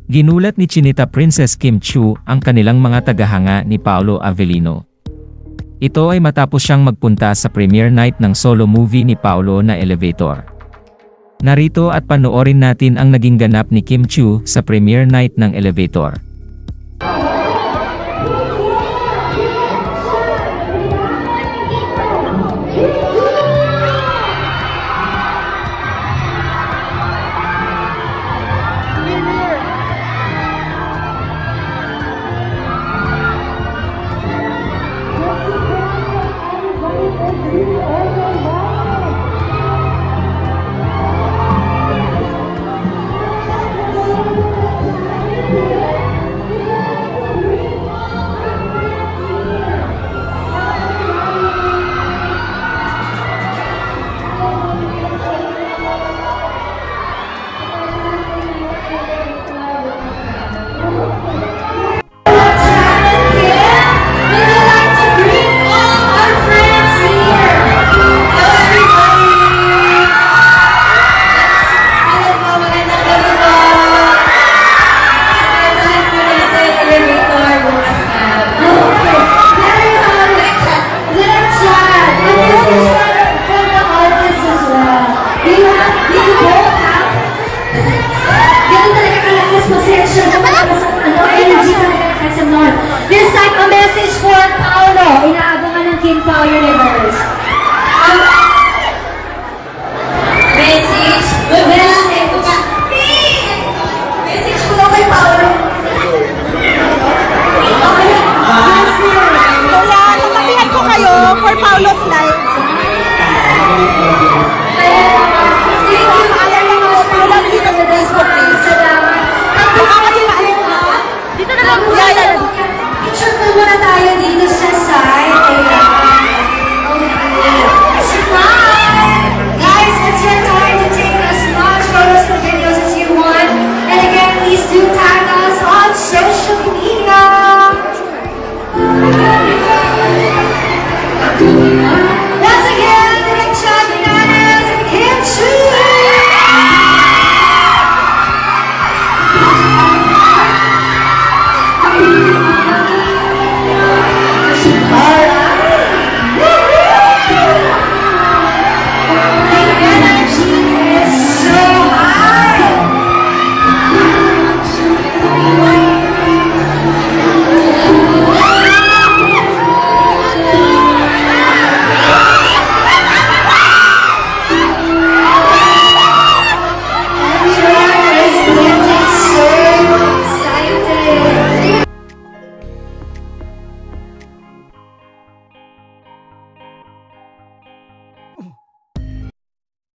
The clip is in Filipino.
Ginulat ni Chinita Princess Kim Chiu ang kanilang mga tagahanga ni Paolo Avellino. Ito ay matapos siyang magpunta sa premiere night ng solo movie ni Paolo na Elevator. Narito at panoorin natin ang naging ganap ni Kim Chiu sa premiere night ng Elevator. This time, a message for Paolo. Inaabangan ng King Pao Universe. Message? Message ko kay Paolo. Kaya, tatapihan ko kayo for Paolo's live. Dito sa Facebook page. Dito na lang po. Picture po muna tayo dito sa side. Smile! Guys, it's your time to take as much photos and videos as you want. And again, please do tag us on social media.